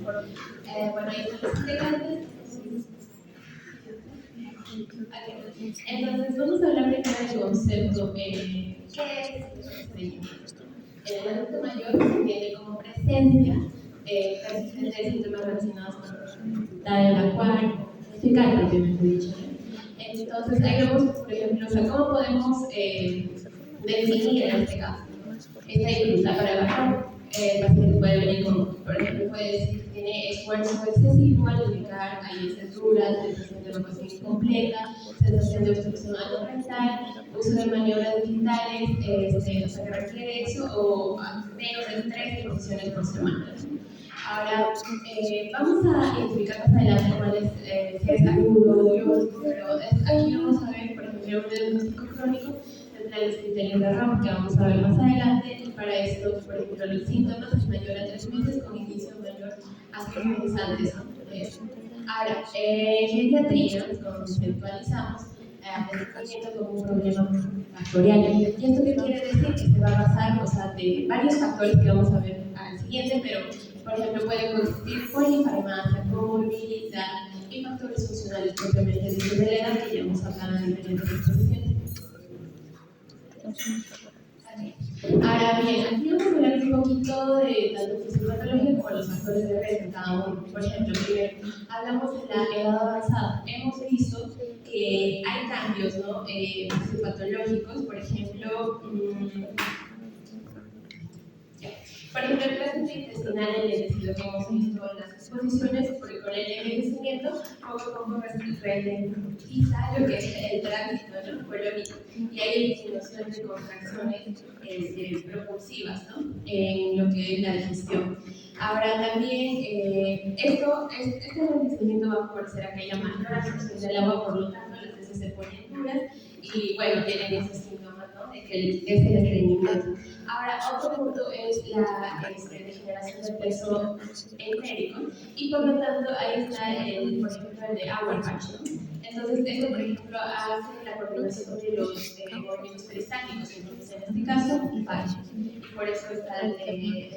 Bueno, ahí están los integrantes. Entonces, vamos a hablar primero del concepto. ¿Qué es el estreñimiento? El adulto mayor se entiende como presencia persistente de síntomas relacionados con la dificultad de evacuar, defecar, propiamente dicho. Entonces, ahí vemos, por ejemplo, o sea, cómo podemos definir en este caso esta dificultad para evacuar. El paciente puede venir con, por ejemplo, puede decir que tiene esfuerzo excesivo al defecar, hay estructuras, sensación de evacuación incompleta, sensación de obstrucción rectal, uso de maniobras digitales, o sea, que requiere eso, o menos de 3 posiciones por semana. Ahora, vamos a identificar más adelante cuál es, si es agudo, pero aquí vamos a ver, por ejemplo, un diagnóstico crónico tendrá los criterios de RAM que vamos a ver más adelante, y para esto, por ejemplo, los síntomas es mayor a 3 meses con inicio mayor a 6 meses antes de eso. Ahora, en geriatría, conceptualizamos envejecimiento como un problema factorial. ¿Y esto qué quiere decir? Que se va a basar, o sea, de varios factores que vamos a ver al siguiente, pero, por ejemplo, puede consistir polifarmacia, comorbilidad y factores funcionales propiamente dichos de la edad, que ya hemos hablado en diferentes exposiciones. Ahora bien, aquí vamos a hablar un poquito de tanto fisiopatología como los factores de riesgo en cada uno. Por ejemplo, primero, hablamos de la edad avanzada. Hemos visto que hay cambios, ¿no? Fisiopatológicos, por ejemplo, el trasplante intestinal envejecido que hemos visto en las exposiciones, porque con el envejecimiento poco a poco ralentiza lo que es el tránsito colónico y hay disminución de contracciones propulsivas, ¿no? En lo que es la digestión. Ahora también, este envejecimiento va a favorecer aquella mayor absorción del agua, por lo tanto las heces se ponen duras y bueno, tienen esos síntomas, ¿no? De que es el estreñimiento. Ahora, otro punto es la degeneración del peso entérico y por lo tanto ahí está, por ejemplo, el de Auerbach, ¿no? Entonces, esto, por ejemplo, hace la coordinación de los movimientos peristálticos, entonces en este caso, fallos. Y por eso está el estreñimiento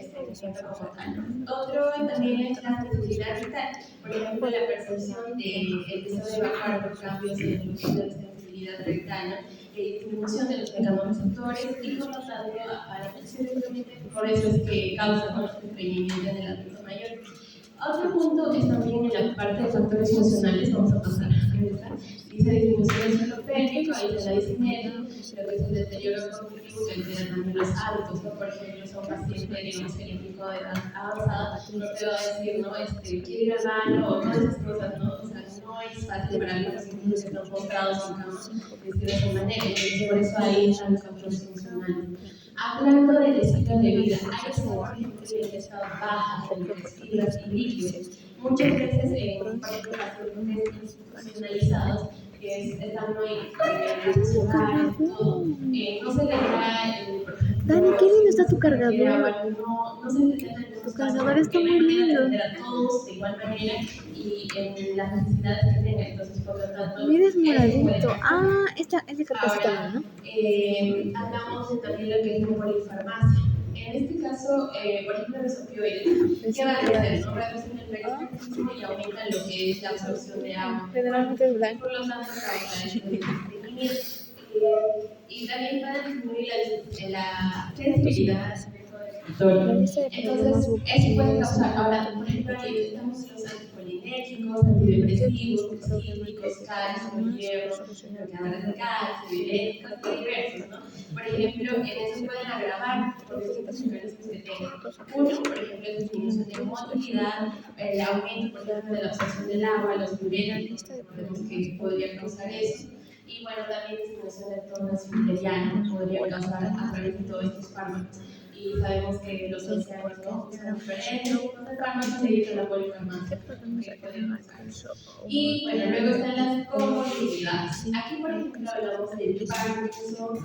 como tal. Otro también es la sensibilidad vital, por ejemplo, la percepción del deseo de evacuar por cambios en el uso de la sensibilidad rectal, disminución de los mecanorreceptores y por lo tanto, por eso es que causa el estreñimiento en el adulto mayor. Otro punto es también en la parte de factores emocionales, vamos a pasar a esta. Dice disminución del suelo pélvico, ahí se la disminuye, lo que es el deterioro cognitivo que altera también los hábitos, ¿no? Por ejemplo, si un paciente, digamos, geriátrico de edad avanzada, no te va a decir, ¿no? Quiere ir al baño o todas esas cosas, ¿no? O sea, no es fácil para los pacientes que están postrados en cama decir de esa manera, entonces por eso ahí están los factores emocionales. Hablando del estilo de vida, hay pacientes que están bajas, depresivas y líquidos. Muchas veces, por ejemplo, pacientes institucionalizados que están en sus hogares, todo, no se les da Dani, qué lindo está tu cargador. No se les da tu cargador está muy lindo. A todos de igual manera y en las necesidades que tengan. Entonces, por lo tanto, mira, es moradito. Es de carcasita, ¿no? Hablamos también de lo que es la polifarmacia. En este caso, por ejemplo, los opioides, ¿qué van a hacer? ¿No? Reducen el mecanismo y aumentan lo que es la absorción de agua. Generalmente es blanco. Por lo tanto, causa estreñimiento. Y también para disminuir la sensibilidad. Entonces, eso puede causar, ahora, por ejemplo, ahí estamos los anticolinérgicos, antidepresivos, psíquicos, calcio, hierro, bloqueadores de calcio, diuréticos, diversos, ¿no? Por ejemplo, en eso pueden agravar por distintos mecanismos que tengan. Uno, por ejemplo, es disminución de motilidad, el aumento, por ejemplo, de la absorción del agua, los diuréticos, recordemos que podría causar eso. Y bueno, también disminución del tono esfincteriano podría causar a través de todos estos fármacos. Y sabemos que los ancianos no usan diferentes tipos de fármacos debido a la polifarmacia que pueden usar. Y bueno, luego están las comorbilidades. Aquí, por ejemplo, hablamos del Parkinson.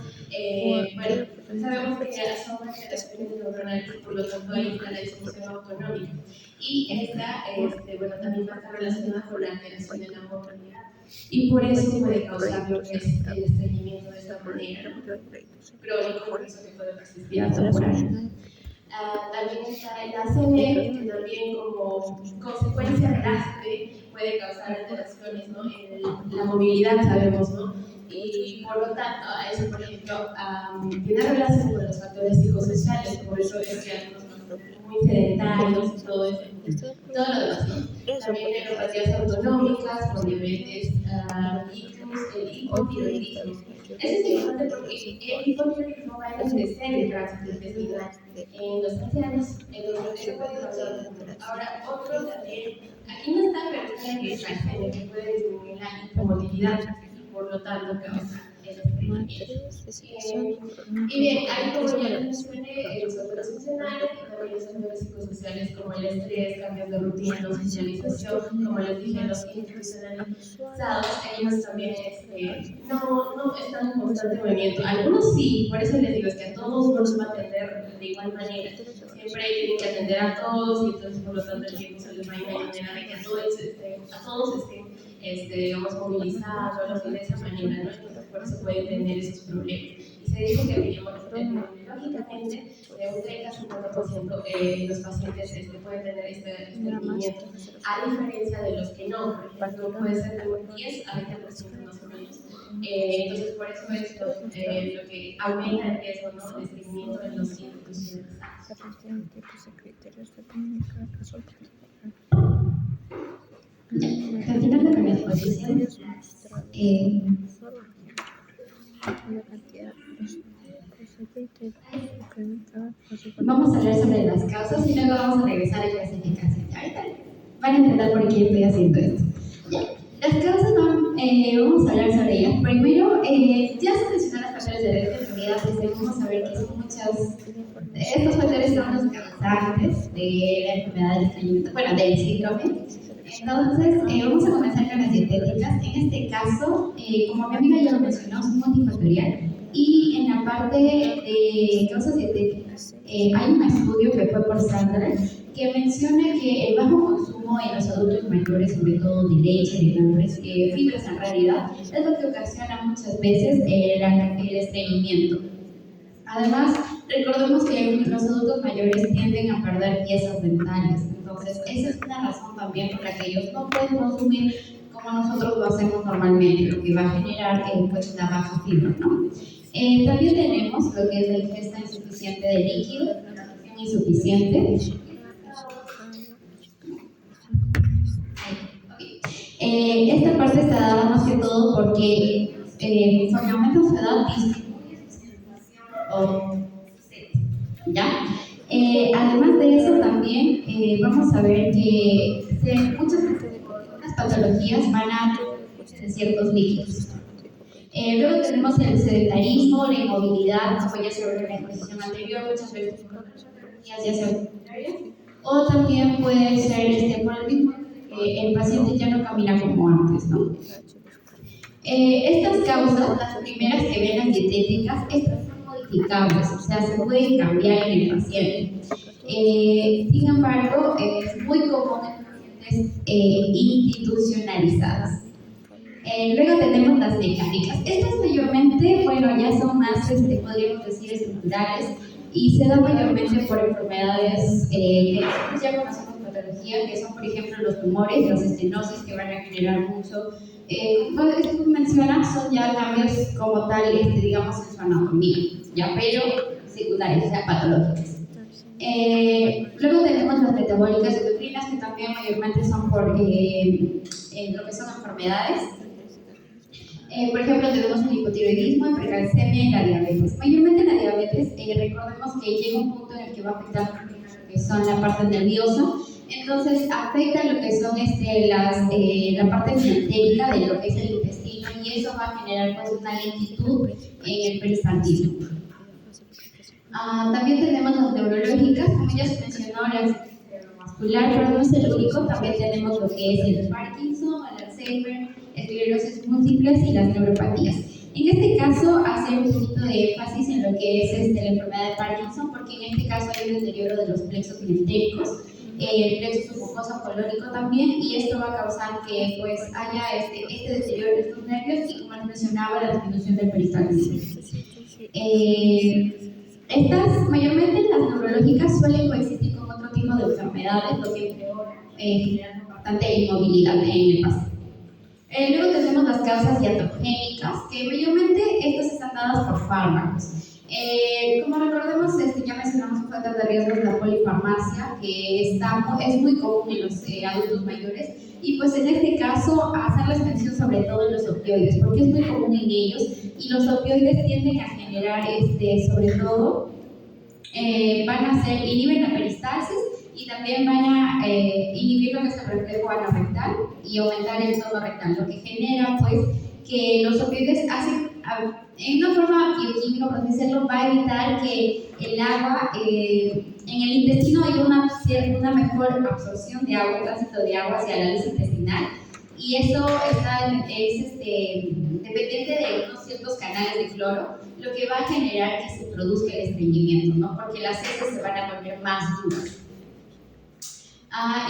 Bueno, sabemos que son alteraciones neuronales, por lo tanto ahí está la disfunción autonómica. Y esta, bueno, también va a estar relacionada con la alteración de la movilidad. Y por eso puede causar lo que es el estreñimiento de esta manera, crónico, por eso que puede persistir hasta por años. También está el ACV, que también como consecuencia del ACV puede causar alteraciones, ¿no? En la movilidad, sabemos, ¿no? Y por lo tanto, a eso, por ejemplo, tiene relación con los factores psicosociales, por eso es que algunos son muy sedentarios y todo eso, todo lo demás, ¿no? También neuropatías autonómicas, por diabetes, el hipotiroidismo. Eso es importante porque el hipotiroidismo va a enlentecer el tránsito intestinal en los ancianos, entonces eso puede causar. Ahora, otro también, aquí no está, pero está en el transgénero, que puede disminuir la hipomotilidad y por lo tanto causa el estreñimiento. Y bien, ahí como ya les mencioné, los factores funcionales y también los factores psicosociales como el estrés, cambios de rutina, no socialización, como les dije, los institucionalizados, ellos también no están en constante movimiento. Algunos sí, por eso les digo, es que a todos no los va a atender de igual manera. Siempre tienen que atender a todos y entonces por lo tanto el tiempo se les va a ir de manera de que a todos estén digamos, movilizados de esa manera, ¿no? Entonces por eso pueden tener esos problemas. Y se dice que epidemiológicamente de un 30-50% los pacientes pueden tener este estreñimiento, a diferencia de los que no, por ejemplo, puede ser de un 10 a 20% más o menos. Entonces por eso esto lo que aumenta el riesgo, ¿no? De estreñimiento en los institucionalizados. Continuando con la exposición, vamos a hablar sobre las causas y luego vamos a regresar a clasificación. Ahorita van a entender por qué estoy haciendo esto. Ya. Las causas vamos a hablar sobre ellas. Primero, ya se mencionaron los factores de riesgo de enfermedades, vamos a ver que son muchas. Estos factores son los causantes de la enfermedad del estreñimiento, bueno, del síndrome. Entonces, vamos a comenzar con las dietéticas. En este caso, como mi amiga ya lo mencionó, es multifactorial. Y en la parte de causas dietéticas, hay un estudio que fue por Sandra que menciona que el bajo consumo en los adultos mayores, sobre todo de leche, legumbres, fibras en realidad, es lo que ocasiona muchas veces el estreñimiento. Además, recordemos que los adultos mayores tienden a perder piezas dentales, entonces esa es una razón también por la que ellos no pueden consumir como nosotros lo hacemos normalmente, lo que va a generar pues, la baja fibra, ¿no? También tenemos lo que es la ingesta insuficiente de líquido, la absorción insuficiente. Esta parte está dada más que todo porque conforme aumenta su edad disminuye su circulación ¿ya? Además de eso también vamos a ver que muchas patologías van a ciertos líquidos. Luego tenemos el sedentarismo, la inmovilidad, como ya se vio en la exposición anterior, muchas veces por patologías ya sea o también puede ser por el mismo el paciente ya no camina como antes, ¿no? Estas causas, las primeras que ven las dietéticas, estas son modificables, o sea, se pueden cambiar en el paciente. Sin embargo, es muy común en pacientes institucionalizadas. Luego tenemos las mecánicas. Estas mayormente, bueno, ya son más, podríamos decir, estructurales y se dan mayormente por enfermedades que nosotros ya conocemos patología, que son, por ejemplo, los tumores, las estenosis que van a generar mucho. Como esto mencionan, son ya cambios como tal, digamos, en su anatomía, ya, pero secundarias, o sea, patológicas. Luego tenemos las metabólicas endocrinas, que también mayormente son por lo que son enfermedades. Por ejemplo, tenemos el hipotiroidismo, el precalcemia y la diabetes. Mayormente la diabetes, recordemos que llega un punto en el que va a afectar lo que son la parte nerviosa, entonces afecta lo que son la parte esotérica de lo que es el intestino y eso va a generar pues una lentitud en el peristaltismo. También tenemos las neurológicas, como ya se mencionó, las cerebrovascular, pero no es el único, también tenemos lo que es el Parkinson, el Alzheimer, esclerosis múltiples y las neuropatías. En este caso, hace un poquito de énfasis en lo que es la enfermedad de Parkinson, porque en este caso hay un deterioro de los plexos clientéricos, el plexo submucoso colónico también, y esto va a causar que pues haya este deterioro de estos nervios y, como les mencionaba, la disminución del peristaltismo. Estas, mayormente las neurológicas, suelen coexistir con otro tipo de enfermedades, lo que genera bastante inmovilidad en el paciente. Luego tenemos las causas iatrogénicas, que mayormente estas están dadas por fármacos. Como recordemos, ya mencionamos un factor de riesgo de la polifarmacia, que es muy común en los adultos mayores, y pues en este caso hacerles mención sobre todo en los opioides, porque es muy común en ellos, y los opioides tienden a generar, sobre todo, van a inhiben la peristalsis, y también van a inhibir lo que es el reflejo anorrectal y aumentar el tono rectal, lo que genera pues que los opioides hacen, en una forma bioquímica, por así decirlo, va a evitar que el agua en el intestino haya una mejor absorción de agua, tránsito de agua hacia la luz intestinal, y eso es dependiente de unos ciertos canales de cloro, lo que va a generar que se produzca el estreñimiento, ¿no? Porque las heces se van a volver más duras.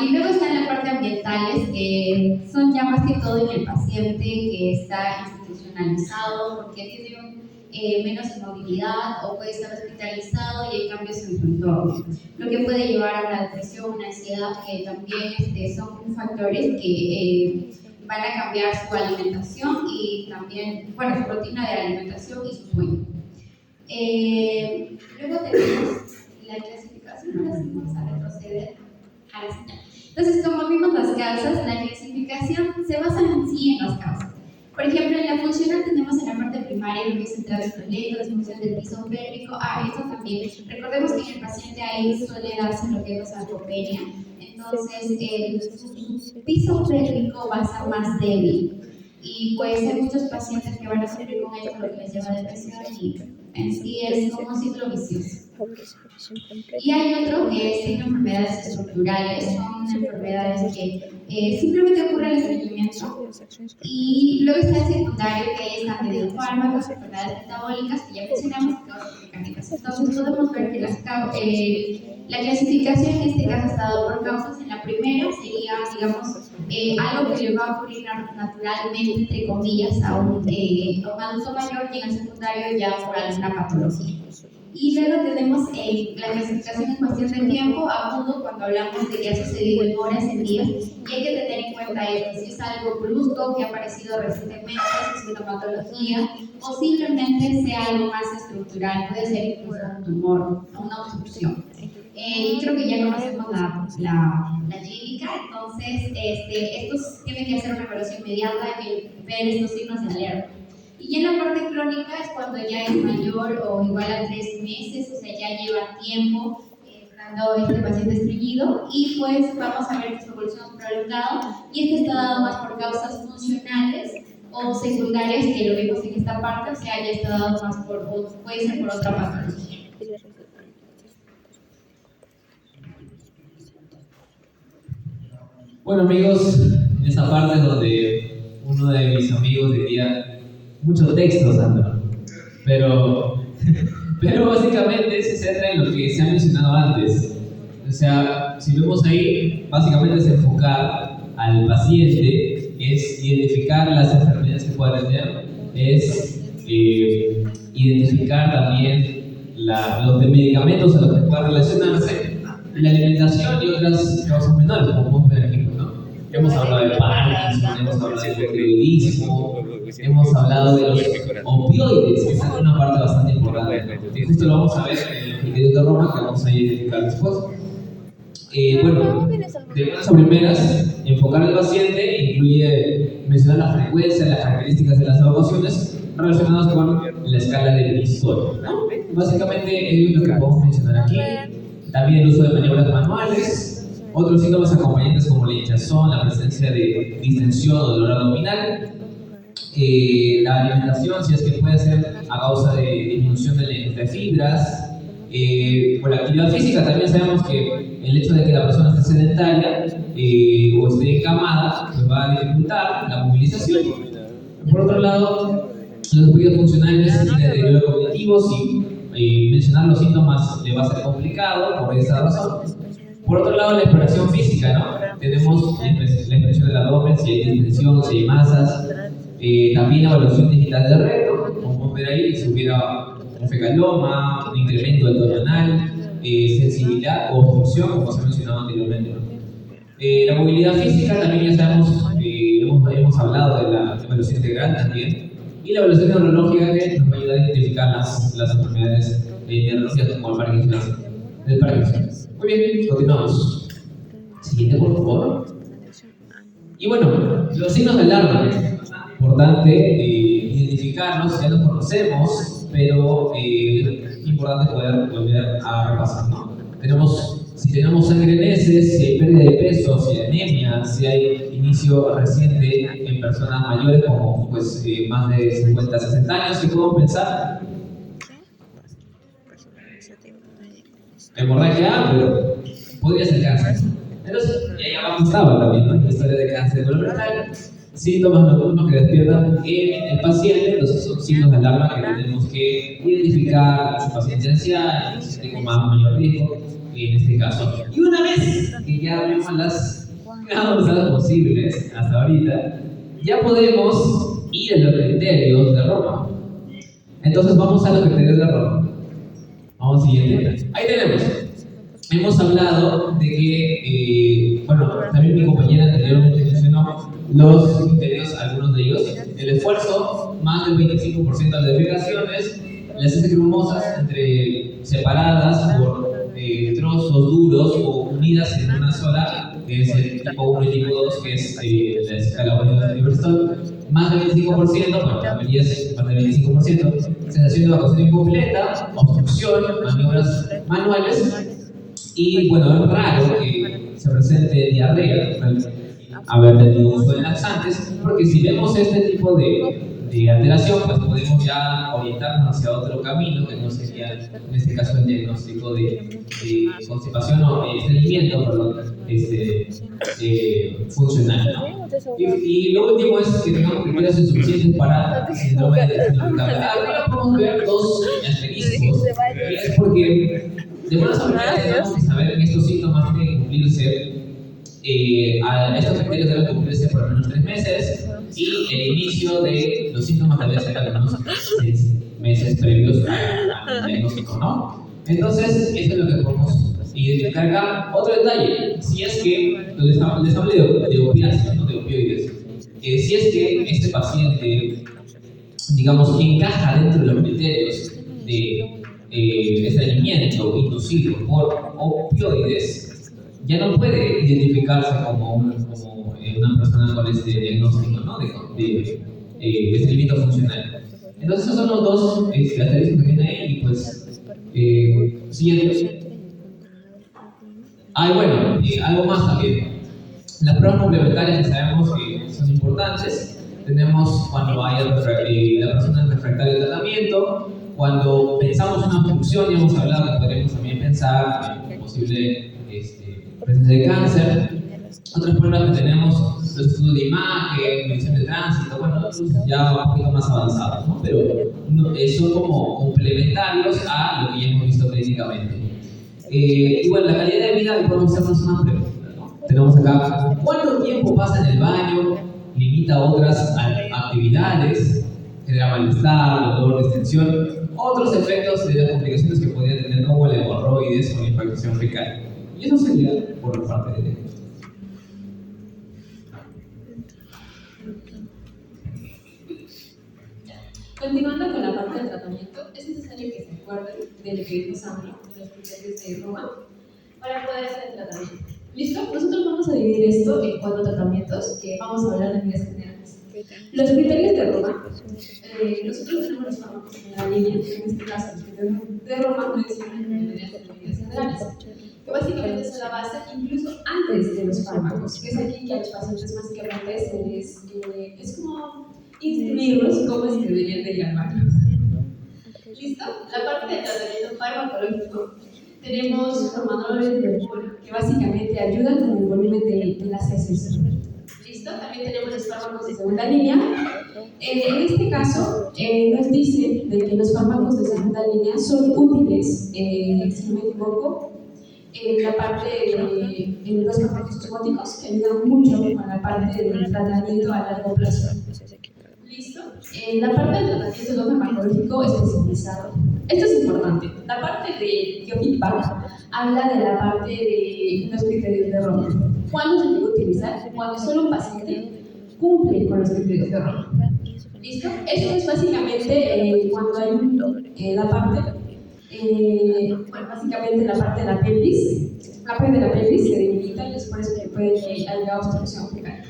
Y luego están la parte ambientales, que son ya más que todo en el paciente que está institucionalizado, porque tiene menos inmovilidad o puede estar hospitalizado y hay cambios en su entorno, lo que puede llevar a una depresión, una ansiedad, que también son factores que van a cambiar su alimentación y también, bueno, su rutina de alimentación y su sueño. Luego tenemos la clasificación, ahora sí vamos a retroceder a la señal. Entonces, como vimos las causas, la clasificación se basa en sí en las causas. Por ejemplo, en la funcional tenemos en la parte primaria lo que es el tránsito lento, disfunción del piso pélvico. Esto también, recordemos que en el paciente ahí suele darse lo que es la sarcopenia. Entonces, su piso pélvico va a ser más débil. Y pues hay muchos pacientes que van a sufrir con esto, lo que les lleva a depresión, y en sí es como un ciclo vicioso. Y hay otro que es enfermedades estructurales, son enfermedades que simplemente ocurre el estreñimiento, y luego está el secundario, que es ante de fármacos, enfermedades metabólicas, que ya mencionamos, y causas mecánicas. Entonces podemos ver que la clasificación en este caso está dada por causas. En la primera sería, digamos, algo que le va a ocurrir naturalmente, entre comillas, a un adulto mayor, y en el secundario ya por alguna patología. Y luego tenemos la clasificación en cuestión de tiempo agudo, cuando hablamos de que ha sucedido en horas, en días, y hay que tener en cuenta esto: si es algo brusco que ha aparecido recientemente, si es una patología, o simplemente sea algo más estructural, puede ser incluso un tumor o una obstrucción. Y creo que ya conocemos la clínica, entonces estos tienen que hacer una evaluación inmediata y ver estos signos de alerta. Y en la parte crónica es cuando ya es mayor o igual a 3 meses, o sea, ya lleva tiempo estando este paciente estreñido, y pues vamos a ver que su evolución es prolongada, y este está dado más por causas funcionales o secundarias, que lo vemos en esta parte, o sea, ya está dado más puede ser por otra patología. Bueno, amigos, en esa parte es donde uno de mis amigos diría: mucho texto, Sandra, pero básicamente se centra en lo que se ha mencionado antes. O sea, si vemos ahí, básicamente es enfocar al paciente, es identificar las enfermedades que pueda tener, es identificar también los medicamentos a los que pueda relacionarse, la alimentación y otras causas menores, como podemos ver aquí, ¿no? Hemos hablado de Parkinson, hemos hablado de hipotiroidismo, hemos hablado de los opioides, que es una parte bastante importante. Justo lo vamos a ver en el criterio de Roma, que vamos a identificar después. Bueno, de buenas a primeras, enfocar al paciente incluye mencionar la frecuencia, las características de las evaluaciones relacionadas con la escala de Bristol, ¿no? Básicamente es lo que podemos mencionar aquí. También el uso de maniobras manuales. Otros síntomas acompañantes como la hinchazón, la presencia de distensión o dolor abdominal. La alimentación, si es que puede ser a causa de disminución de fibras. Por la actividad física también sabemos que el hecho de que la persona esté sedentaria o esté encamada pues va a dificultar la movilización. Por otro lado, los estudios funcionales tienen deterioro cognitivo. Si mencionar los síntomas le va a ser complicado por esa razón. Por otro lado, la exploración física, ¿no? Tenemos la expresión del abdomen, si hay distensión, si hay masas. También evaluación digital de recto, como podemos ver ahí, si hubiera un fecaloma, un incremento del tono anal, sensibilidad o obstrucción, como se ha mencionado anteriormente, ¿no? La movilidad física también ya sabemos, hemos hablado de la evaluación integral también, y la evaluación neurológica que nos va a ayudar a identificar las enfermedades neurológicas como el Parkinson. Muy bien, continuamos. Siguiente, por favor. Y bueno, los signos de alarma. Es importante identificarlos, ya los conocemos, pero es importante poder volver a repasar, ¿no? Si tenemos sangre en heces, si hay pérdida de peso, si hay anemia, si hay inicio reciente en personas mayores como pues, más de 50, 60 años, ¿qué podemos pensar? Hemorragia, pero podría ser cáncer. Entonces, ahí abajo estaba también, ¿no? La historia de cáncer colorectal, síntomas nocturnos que despiertan en el paciente, entonces son signos de alarma que tenemos que identificar en su paciente anciano, si tengo mayor riesgo, en este caso. Y una vez que ya vemos las causas posibles hasta ahorita, ya podemos ir a los criterios de Roma. Entonces vamos a los criterios de Roma. Vamos siguiente. Ahí tenemos. Hemos hablado de que, bueno, también mi compañera anteriormente mencionó los criterios, algunos de ellos. El esfuerzo, más del 25% de las defecaciones, las heces grumosas separadas por trozos duros o unidas en una sola, que es el tipo 1 y tipo 2, que es la escala unida de Liverstone, más del 25%, bueno, la mayoría es más del 25%, sensación de evacuación incompleta, obstrucción, maniobras manuales, y bueno, es raro que se presente diarrea, haber tenido uso de laxantes, porque si vemos este tipo de alteración, pues podemos ya orientarnos hacia otro camino, que no sería, en este caso, el diagnóstico de constipación o estreñimiento, funcional, ¿no? Y lo último es que tengamos criterios insuficientes para el síndrome de irritable. Ahora podemos ver dos asteriscos, y es porque de buenas a primeras tenemos que saber que estos síntomas tienen que cumplirse, estos criterios deben cumplirse por al menos 3 meses, y el inicio de los síntomas debe ser al menos 6 meses previos al diagnóstico, ¿no? Entonces, esto es lo que podemos identificar acá. Otro detalle, si es que, les hablo de opiáceos, ¿no? De opioides, si es que este paciente, digamos, encaja dentro de los criterios de estreñimiento inducido por opioides, ya no puede identificarse como una persona con este diagnóstico, ¿no? de estreñimiento funcional. Entonces esos son los dos característicos que tiene ahí, y pues siguiente. Bueno, algo más también. Las pruebas complementarias que sabemos que son importantes. Tenemos cuando hay la persona en refractario de tratamiento, cuando pensamos una obstrucción, ya hemos hablado que podríamos también pensar en posible presencia de cáncer. Otras pruebas que tenemos, los estudios de imagen, medición de tránsito, bueno, ya un poquito más avanzados, ¿no? Pero son como complementarios a lo que ya hemos visto clínicamente. Y bueno, la calidad de vida, podemos hacernos una pregunta, ¿no? Tenemos acá, ¿cuánto tiempo pasa en el baño? ¿Limita otras actividades? ¿Genera malestar, dolor, distensión? Otros efectos de las complicaciones que podría tener, como la hemorroides o la infección fecal. Y eso sería por parte de Continuando con la parte del tratamiento, es necesario que se acuerden de lo que vimos antes, de los criterios de Roma, para poder hacer el tratamiento. ¿Listo? Nosotros vamos a dividir esto en 4 tratamientos que vamos a hablar de líneas generales. Los criterios de Roma, nosotros tenemos los fármacos en la línea, en este caso los criterios de Roma mencionan líneas generales, que básicamente es la base incluso antes de los fármacos, que es aquí que a los pacientes básicamente se les, es como instruirlos cómo es que deberían de ir al baño. ¿Listo? La parte del tratamiento farmacológico, tenemos formadores de polo, que básicamente ayudan con el volumen de las heces. ¿Listo? También tenemos los fármacos de segunda línea. En este caso, nos dice de que los fármacos de segunda línea son útiles, si no me equivoco, en la parte de los fármacos osmóticos, que ayudan mucho con la parte del tratamiento a largo plazo. ¿Listo? En la parte del tratamiento no farmacológico especializado, Esto es importante. La parte de feedback habla de la parte de los criterios de Roma. ¿Cuándo se debe utilizar? Cuando solo un paciente cumple con los criterios de Roma. ¿Listo? Esto es básicamente cuando hay la parte, básicamente la parte de la pelvis. La parte de la pelvis se debilita y es por eso que puede haber obstrucción fecal.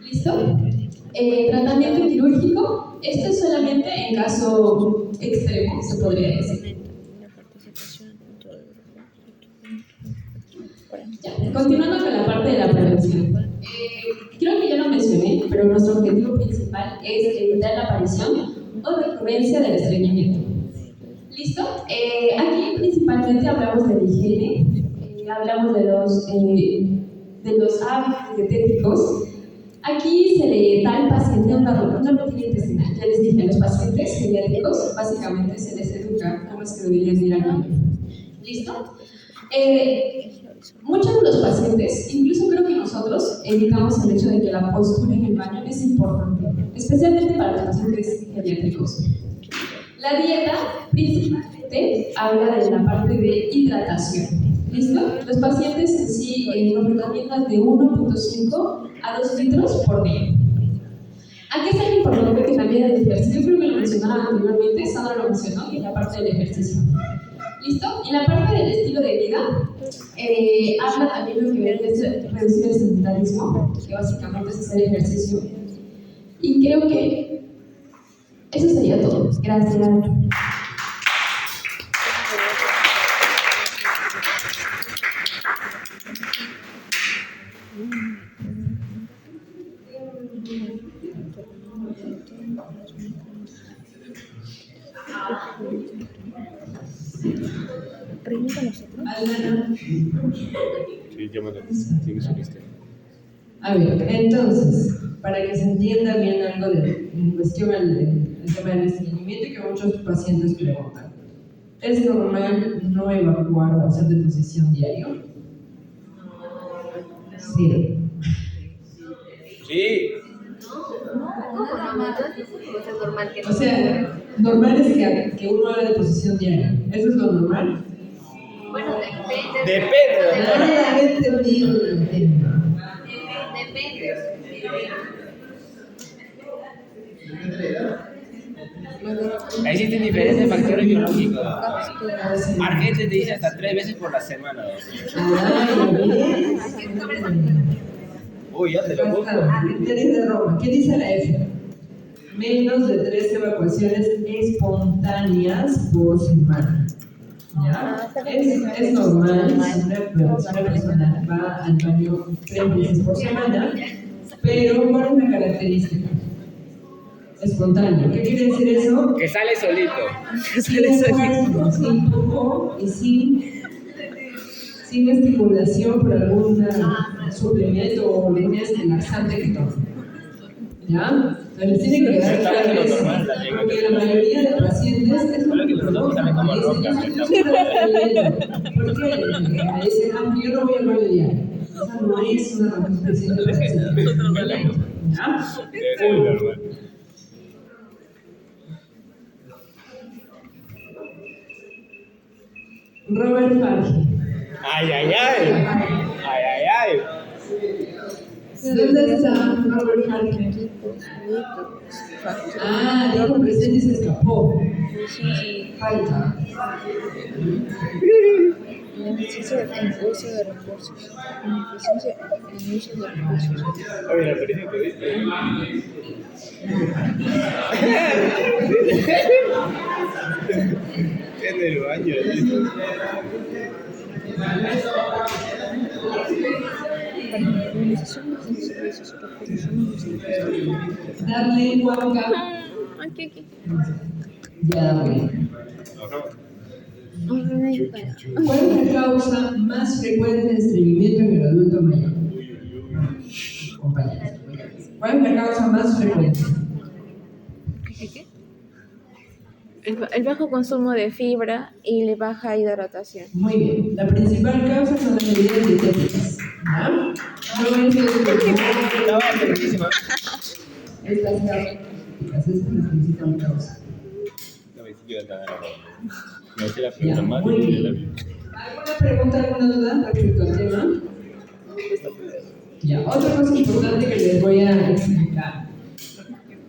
¿Listo? Tratamiento quirúrgico. Esto es solamente en caso extremo, se podría decir. Ya, continuando con la parte de la prevención. Creo que ya lo mencioné, pero nuestro objetivo principal es evitar la aparición o recurrencia del estreñimiento. ¿Listo? Aquí principalmente hablamos de la higiene, hablamos de los hábitos dietéticos. Aquí se le da al paciente una rutina intestinal. Ya les dije, a los pacientes geriátricos básicamente se les educa cómo es que deberían ir al baño. ¿Listo? Muchos de los pacientes, incluso creo que nosotros, evitamos el hecho de que la postura en el baño es importante, especialmente para los pacientes geriátricos. La dieta principalmente habla de la parte de hidratación. ¿Listo? Los pacientes en sí nos recomiendan de 1.5 a 2 litros por día. Aquí es algo importante que también el ejercicio, creo que lo mencionaba anteriormente, Sandra lo mencionó, que es la parte del ejercicio. ¿Listo? Y la parte del estilo de vida habla también de lo que es reducir el sedentarismo, que básicamente es hacer ejercicio. Y creo que eso sería todo. Gracias. Sí, llámalo. Tiene su lista. A ver, entonces, para que se entienda bien algo en cuestión al tema del estreñimiento y que muchos pacientes preguntan, ¿es normal no evacuar o hacer deposición diario? Sí. Sí. O sea, normal es que uno haga deposición diaria. ¿Eso es lo normal? Bueno, depende. Depende, doctora. Ah, entendido el tema. Depende. Ahí existen diferentes factores biológicos. Argente te dice hasta 3 veces por la semana. Uy, ya te lo busco. Criterios de Roma. ¿Qué dice la F? Menos de 3 evacuaciones espontáneas por semana. ¿Ya? Es normal si una persona va al baño 3 veces por semana, pero ¿cuál es la característica? Espontáneo. ¿Qué quiere decir eso? Que sale solito. Sin empujón y sin estimulación por algún suplemento o líneas de laxante que tome. ¿Ya? Entonces tiene que quedar claro eso, porque la mayoría de pacientes es lo que les preguntan. ¿Por qué? Me dicen, yo no voy al baño diario. Esa no es una razón suficiente para que ¿ya? Muy normal. Robert Farge. Ay, ay, ay. Ay, ay, ay. ¿Dónde está Robert Farge? Ah, dijo presente y se escapó. Falta. Beneficio en uso de recursos. Ineficiencia en uso de recursos. Oye, la experiencia que viste. En el baño. Darle Juanca. Aquí. Ya, güey. ¿Cuál es la causa más frecuente de estreñimiento en el adulto mayor? Compañeros. ¿Cuál es la causa más frecuente? El bajo consumo de fibra y la baja hidratación. Muy bien. La principal causa son las medidas dietéticas. ¿Ya? No es Estaba buenísima. estas causas. Esa es la principal causa. Ya, muy bien. ¿Alguna pregunta, alguna duda respecto al tema? Ya, otra cosa importante que les voy a explicar.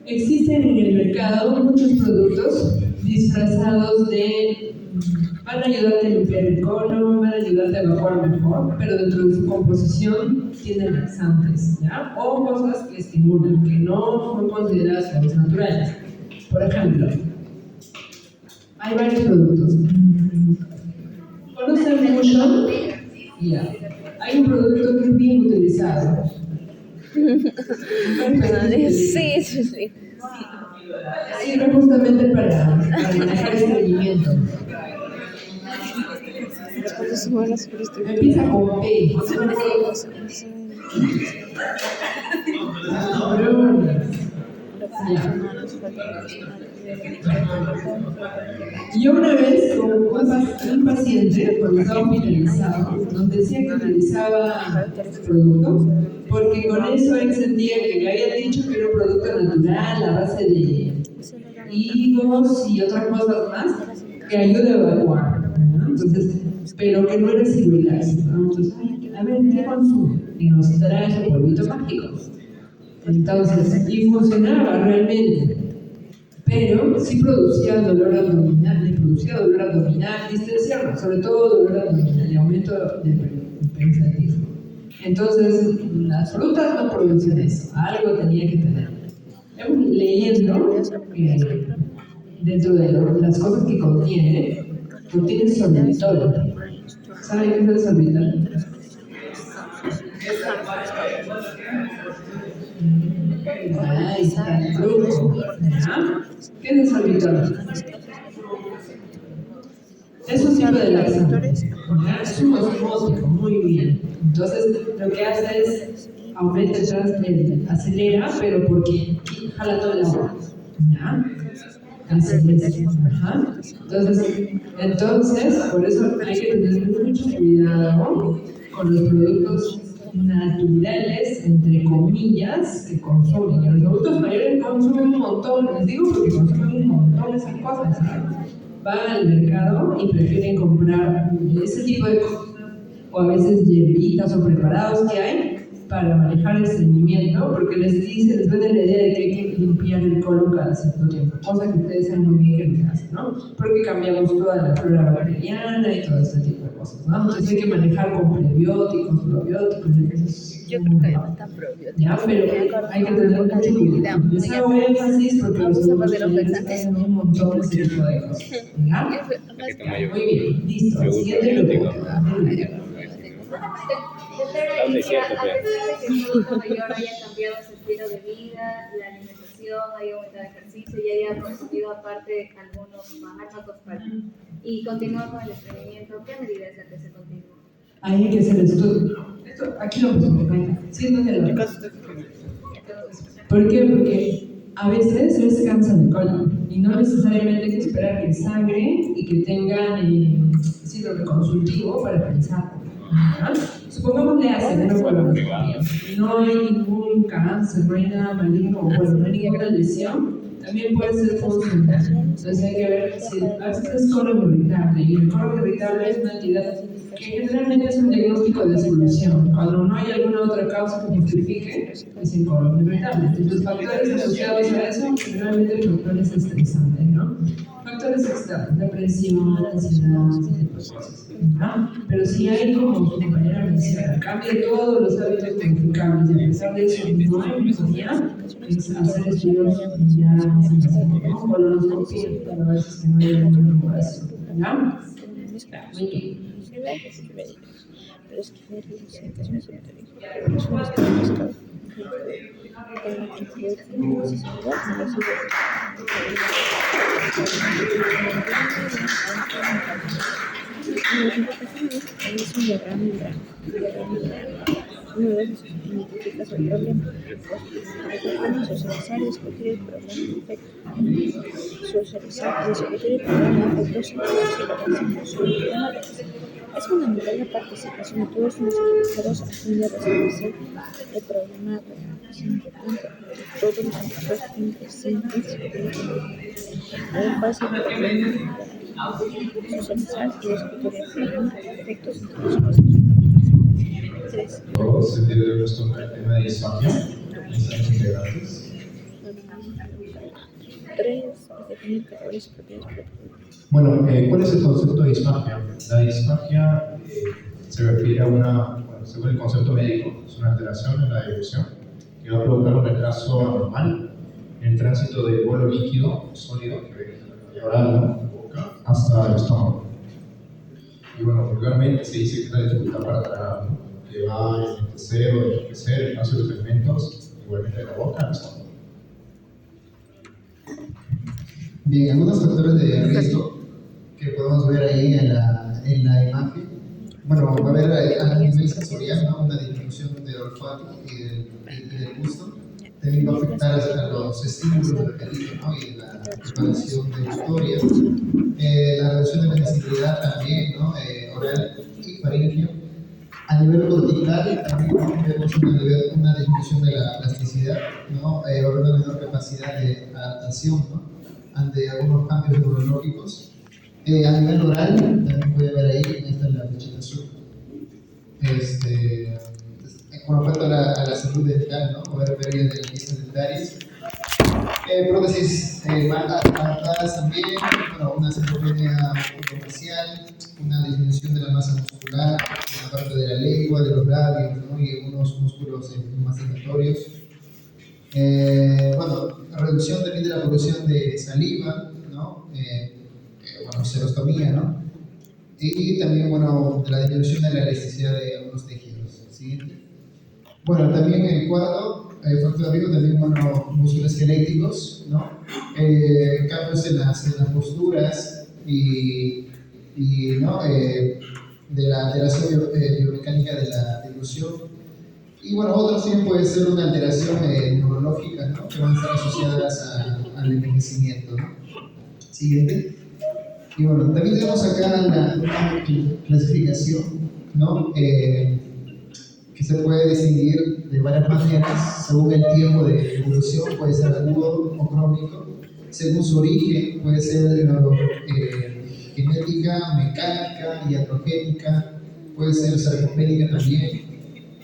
Existen en el mercado muchos productos disfrazados de van a ayudarte a limpiar el colon, van a ayudarte a evacuar mejor, pero dentro de su composición tienen laxantes, ¿ya? O cosas que estimulan, que no son consideradas como naturales. Por ejemplo, hay varios productos. ¿Conocen mucho? Ya. Hay un producto que es bien utilizado. Sí. Sirve justamente para manejar estreñimiento. Empieza con P. Ya. Yo una vez con un paciente, cuando estaba hospitalizado, nos decía que utilizaba este producto porque con eso él sentía que le habían dicho que era un producto natural a base de higos y otras cosas más que ayuda a evacuar, ¿no? Entonces, pero que no era similar, ¿no? Entonces, a ver, ¿qué consume? Y nos trae ese polvito mágico. Entonces, y funcionaba realmente, pero sí producía dolor abdominal, distensión, sobre todo dolor abdominal y aumento del pensatismo. Entonces, las frutas no producen eso, algo tenía que tener. Leyendo que dentro de las cosas que contiene sorbitol. ¿Saben qué es el sorbitol? Ahí está el truco. ¿Qué es el sorbitol? Es un tipo de laxante. Es un osmótico, muy bien. Entonces, lo que hace es aumenta acelera, pero porque jala todo el agua. ¿Ya? Así es. Ajá. Entonces, por eso hay que tener mucho cuidado con los productos naturales, entre comillas, que consumen. Y los adultos mayores consumen un montón, les digo porque consumen un montón de esas cosas. Van al mercado y prefieren comprar ese tipo de cosas, o a veces hierbitas o preparados que hay para manejar el estreñimiento, porque les venden la idea de que hay que limpiar el colon cada cierto tiempo, cosa que ustedes saben muy bien que no se hace, ¿no? Porque cambiamos toda la flora bacteriana y todo este tipo de cosas, ¿no? Entonces hay que manejar con prebióticos, probióticos, yo creo que no está probiótico. Ya, pero hay que tener mucho cuidado. Les hago énfasis porque los adultos hacen un montón de este tipo de cosas. ¿Ya? Muy bien, listo. Siguiente pregunta. A pesar de que el adulto mayor haya cambiado su estilo de vida, la alimentación, haya aumentado el ejercicio y haya consumido aparte algunos fármacos y continúa con el estreñimiento, ¿qué medidas es la que se continúa? Ahí hay que hacer estudio. Esto, aquí lo pusimos, siéntate. ¿Por qué? Porque a veces les cansa el colon y no necesariamente hay que esperar que sangre y que tengan síndrome consultivo para pensar. ¿Ah? Supongamos le hacen una colonoscopia y no hay ningún cáncer, no hay nada maligno, bueno, no hay ninguna lesión, también puede ser funcional. Entonces hay que ver si a veces es colon irritable y el colon irritable es una entidad que generalmente es un diagnóstico de solución. Cuando no hay alguna otra causa que justifique, es el colon irritable. Entonces, factores asociados a eso, generalmente factores estresantes, ¿no? Factores externos, depresión, ansiedad, ese tipo de cosas. ¿No? Pero si hay, como su compañera menciona, cambia todos los hábitos modificables y a pesar de eso no hay mejoría, es hacer estudios ya más invasivos, ¿no? Colonoscopia, para ver si no hay alguna recuperación. ¿Ya? Muy bien. Pero es que es muy complicado. Es un herramienta. Uno de esos identificas el problema. Socializar y escoger el problema perfecto. Socializar y escoger el problema perfecto sin solucionar. Es fundamental la participación de todos los interesados a fin de resolución del problema real. Es importante que todos los actores estén presentes para fácil socializar y discutir el problema efectos y soluciones. 3. Todos debemos tomar el tema de disfagia, mensajes integrantes. 3. Definir categorías y propiedades. Bueno, ¿cuál es el concepto de disfagia? La disfagia se refiere a una, bueno, según el concepto médico, es una alteración en la evolución que va a provocar un retraso anormal en el tránsito del bolo líquido sólido que oral, ¿no? Hasta el estómago. Y bueno, vulgarmente se dice que es la dificultad para tragar, ¿no? Que va a enlentecer o enriquecer el paso de los alimentos, igualmente de la boca al estómago. Bien, algunos factores de riesgo que podemos ver ahí en la imagen. Bueno, va a haber a nivel sensorial, ¿no? Una disminución del olfato y del gusto. También va a afectar a los estímulos del apetito, ¿no? Y la exploración de historia. La reducción de la sensibilidad también, ¿no? Oral y faríngeo. A nivel cortical también vemos una disminución de la plasticidad, ¿no? Va a haber una menor capacidad de adaptación, ¿no? Ante algunos cambios neurológicos. A nivel oral, también puede ver ahí, esta es la flechita azul. Con respecto a la salud dental, ¿no? Va a haber pérdidas de listas dentarias. Prótesis mal adaptadas también, bueno, una centropenia facial, una disminución de la masa muscular, en la parte de la lengua, de los labios, ¿no? Y algunos músculos masticatorios. Bueno, reducción también de la producción de saliva, ¿no? Bueno, serostomía, ¿no? Y también, bueno, de la disminución de la elasticidad de algunos tejidos. Siguiente. Bueno, también el cuarto factor de riesgo, también, bueno, musculoesqueléticos, ¿no? Cambios en las posturas y ¿no? De la alteración biomecánica de la deglución. Y bueno, otros sí puede ser una alteración neurológica, ¿no? Que van a estar asociadas al envejecimiento, ¿no? Siguiente. Y bueno, también tenemos acá una clasificación, ¿no? Que se puede distinguir de varias maneras según el tiempo de evolución, puede ser agudo o crónico, según su origen, puede ser genética, mecánica, iatrogénica, puede ser sarcopédica también.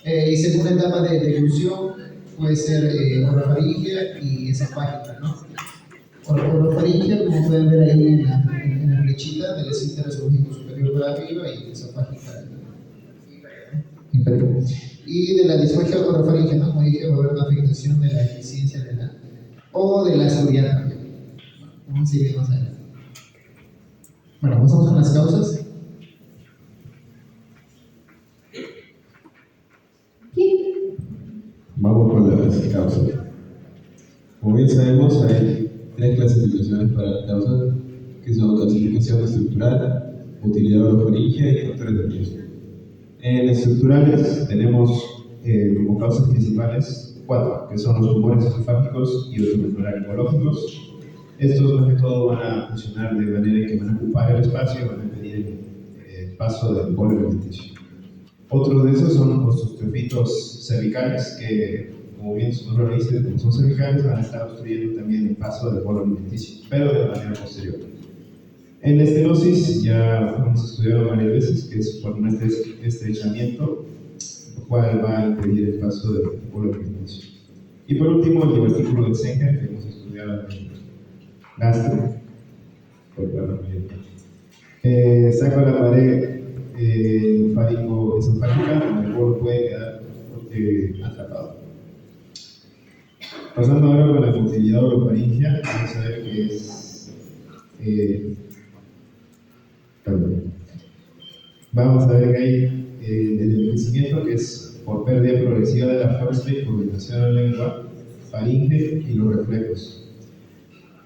Y según la etapa de deglución, puede ser orofaringea y esofágica, ¿no? Orofaringea, como pueden ver ahí en la flechita, del esfínter esofágico superior para arriba y esofágica inferior. Y de la disfagia orofaringea, ¿no? Como dije, va a haber una afectación de la eficiencia o de la seguridad también. Vamos a seguir más adelante. Bueno, pasamos con las causas. Vamos con las causas. Como bien sabemos, hay 3 clasificaciones para las causas, que son clasificación estructural, utilidad orofaringea y factores de riesgo. En estructurales tenemos como causas principales 4, que son los tumores esofágicos y los tumores oncológicos. Estos más que todo van a funcionar de manera que van a ocupar el espacio y van a impedir el paso del bolo alimenticio. Otro de esos son los osteofitos cervicales, que, como bien su nombre lo dice, como son cervicales, van a estar obstruyendo también el paso del bolo alimenticio, pero de manera posterior. En la estenosis ya hemos estudiado varias veces, que es por un estrechamiento, lo cual va a impedir el paso del bolo alimenticio. Y por último, el divertículo de Senker, que hemos estudiado en el gastro, saco la pared faringo-esofágica, donde el bolo puede quedar atrapado. Pasando ahora con la motilidad orofaringea, vamos a ver que es. Vamos a ver que hay el envejecimiento, que es por pérdida progresiva de la fuerza y por irritación de la lengua, faringe y los reflejos.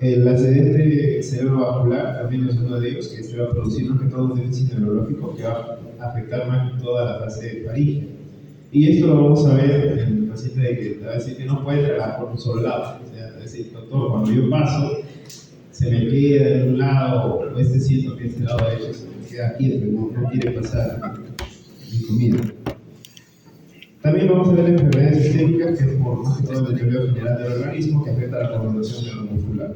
El accidente cerebrovascular también es uno de ellos, que se va a producir más que todo un déficit neurológico que va a afectar más que toda la fase faríngea. Y esto lo vamos a ver en el paciente que va a decir que no puede trabajar por un solo lado. O sea, va a decir, doctor, cuando yo paso, se me queda en un lado, o siento que este lado derecho se me queda quieto, no quiere pasar mi comida. También vamos a ver enfermedades sistémicas, que es por más que todo el deterioro general del organismo que afecta a la coordinación neuromuscular.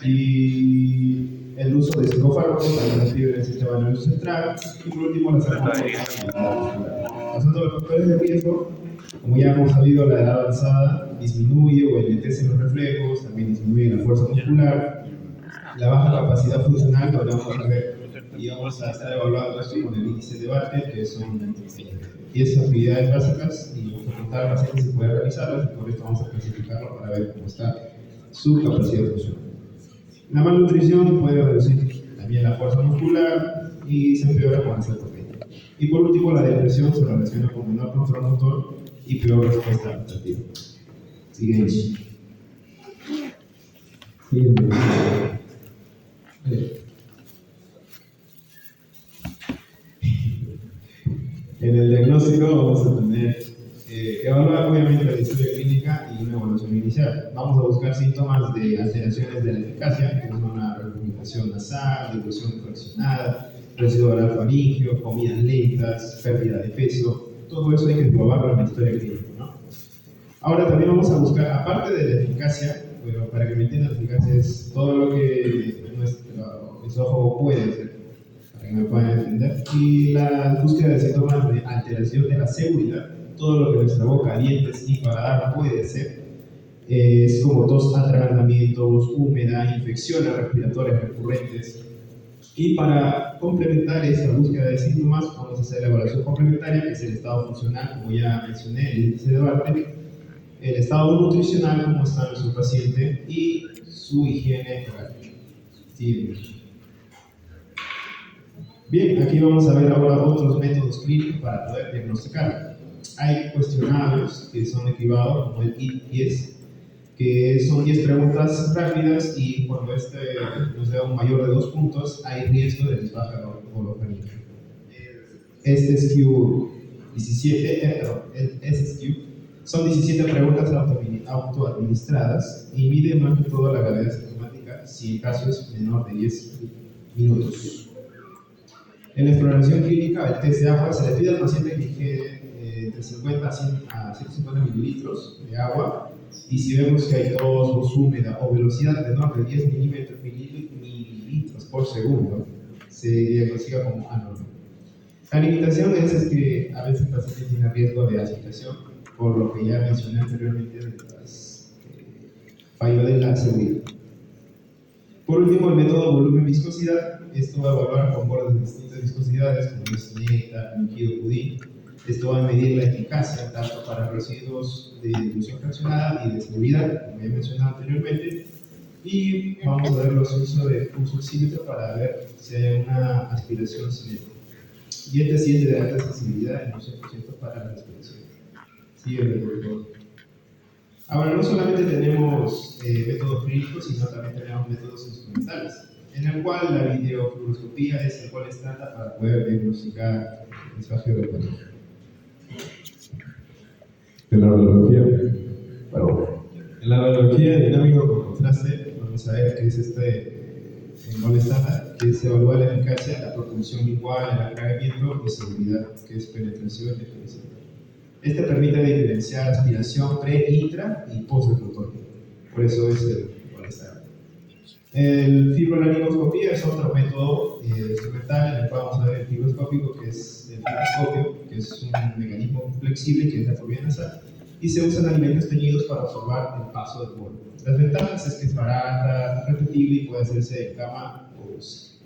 Y el uso de psicofármacos también describe el sistema nervioso central. Y por último, la pasando a los factores de riesgo, como ya hemos sabido, la edad avanzada disminuye o enlentece los reflejos, también disminuye la fuerza muscular, la baja capacidad funcional, que ahora vamos a ver, y vamos a estar evaluando esto con el índice de Bartlett, que son 10 actividades básicas, y vamos a contar al paciente si puede realizarlas, y por esto vamos a clasificarlo para ver cómo está su capacidad funcional. La malnutrición puede reducir también la fuerza muscular y se empeora con el sarcopenia. Y por último, la depresión se relaciona con menor control motor y peor respuesta adaptativa. Siguiente. En el diagnóstico vamos a tener que evaluar obviamente la historia clínica y una evaluación inicial. Vamos a buscar síntomas de alteraciones de la eficacia, que son una regurgitación nasal, dilución fraccionada, residuo oral faríngeo, comidas lentas, pérdida de peso. Todo eso hay que probarlo en la historia clínica, ¿no? Ahora también vamos a buscar, aparte de la eficacia, pero para que me entiendan, la eficacia es todo lo que nuestro esófago puede hacer, para que me puedan entender, y la búsqueda de síntomas de alteración de la seguridad, todo lo que nuestra boca, dientes y paladar puede hacer, es como tos, atragantamientos, húmeda, infecciones respiratorias recurrentes. Y para complementar esa búsqueda de síntomas, vamos a hacer la evaluación complementaria, que es el estado funcional, como ya mencioné, el índice de Bartlett, el estado nutricional, cómo está nuestro paciente, y su higiene oral. Sí. Bien, aquí vamos a ver ahora otros métodos clínicos para poder diagnosticar. Hay cuestionarios que son equivados, como el IT-10, que son 10 preguntas rápidas y cuando nos da un mayor de 2 puntos, hay riesgo de desbaja orofaringe. Este SQ17, son 17 preguntas autoadministradas y mide más que todo la gravedad sintomática si el caso es menor de 10 minutos. En la exploración clínica, el test de agua se le pide al paciente que ingiere entre 50 a 150 mililitros de agua, y si vemos que hay tos, voz húmeda o velocidad menor de 10 mililitros por segundo, se diagnostica como anormal. La limitación es que a veces el paciente tiene riesgo de agitación, por lo que ya mencioné anteriormente de las fallo de la seguridad. Por último, el método volumen-viscosidad. Esto va a evaluar con bordes de distintas viscosidades, como es néctar, líquido, pudín. Esto va a medir la eficacia tanto para residuos de dilución fraccionada y de seguridad, como ya mencionado anteriormente. Y vamos a ver los usos de pulso oxímetro para ver si hay una aspiración cinética. Y este sí es de alta sensibilidad en un 100% para la respiración. Sígueme, por favor. Ahora, no solamente tenemos métodos clínicos, sino también tenemos métodos instrumentales, en el cual la videofluoroscopía es el cual estándar para poder diagnosticar el desfaje orofaríngeo. En la radiología, en la radiología dinámico con contraste, vamos a ver qué es el gol estándar, que se evalúa la eficacia, la propulsión lingual, el alargamiento y seguridad, que es penetración y definición. Este permite diferenciar aspiración pre, intra y post-reclutorio. Por eso es el gol estándar. El fibrolaringoscopía es otro método instrumental en el cual vamos a ver el fibroscópico, que es el fibroscopio, que es un mecanismo flexible que es la turbina nasal, y se usan alimentos teñidos para observar el paso del bolo. Las ventajas es que es barata, repetible y puede hacerse en cama o UCI.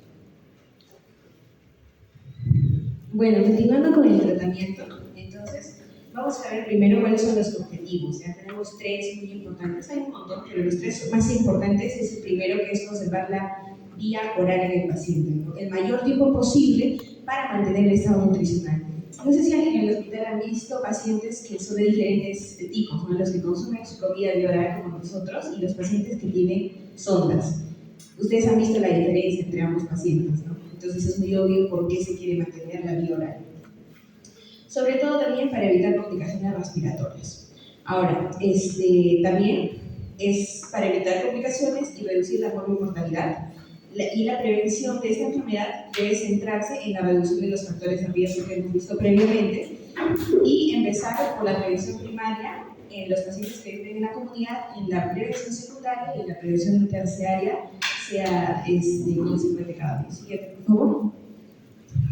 Bueno, continuando con el tratamiento, entonces vamos a ver primero cuáles son los objetivos. Ya tenemos 3 muy importantes, hay un montón, pero los 3 más importantes es el primero, que es conservar la vía oral en el paciente, ¿no? El mayor tiempo posible para mantener el estado nutricional. No sé si alguien en el hospital han visto pacientes que son de diferentes tipos, ¿no? Los que consumen su comida vía oral como nosotros y los pacientes que tienen sondas. Ustedes han visto la diferencia entre ambos pacientes, ¿no? Entonces es muy obvio por qué se quiere mantener la vía oral. Sobre todo también para evitar complicaciones respiratorias. Ahora, también es para evitar complicaciones y reducir la mortalidad. Y la prevención de esta enfermedad debe centrarse en la reducción de los factores de riesgo que hemos visto previamente y empezar por la prevención primaria en los pacientes que viven en la comunidad, en la prevención secundaria y en la prevención terciaria, sea consecuente cada vez. Siguiente, por favor.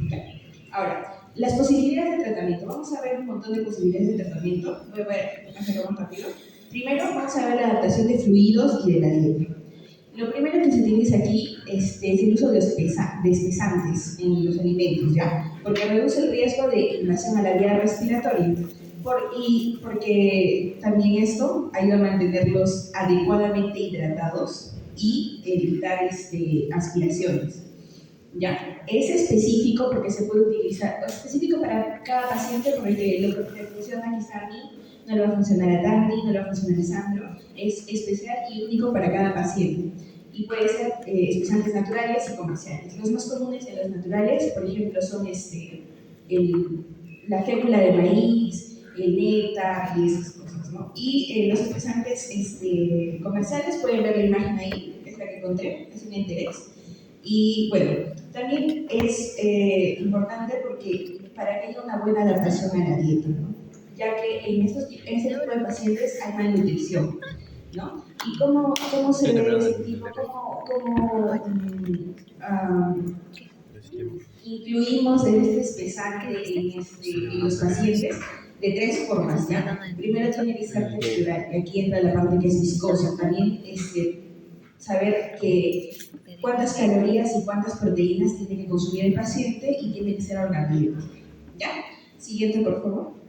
Okay. Ahora, las posibilidades de tratamiento. Vamos a ver un montón de posibilidades de tratamiento. Voy a hacerlo más rápido. Primero vamos a ver la adaptación de fluidos y de la dieta. Lo primero que se utiliza aquí es el uso de espesantes en los alimentos, ¿ya? Porque reduce el riesgo de invasión a la vía respiratoria y porque también esto ayuda a mantenerlos adecuadamente hidratados y evitar aspiraciones. ¿Ya? Es específico porque se puede utilizar, específico para cada paciente porque lo que funciona quizá a mí no le va a funcionar a Dani, no le va a funcionar a Sandro, es especial y único para cada paciente. Y puede ser espesantes naturales y comerciales. Los más comunes de los naturales, por ejemplo, son la fécula de maíz, el néctar y esas cosas, ¿no? Y los espesantes comerciales, pueden ver la imagen ahí, es la que encontré, es un interés. Y bueno, también es importante porque para que haya una buena adaptación a la dieta, ¿no? Ya que en este tipo de pacientes hay malnutrición, ¿no? ¿Y cómo se ve ese tipo? ¿Cómo incluimos este espesante en los pacientes? De tres formas, ¿ya? Primero tiene que ser textural, y aquí entra la parte que es viscosa. También saber cuántas calorías y cuántas proteínas tiene que consumir el paciente y tiene que ser orgánico, ¿ya? Siguiente, por favor.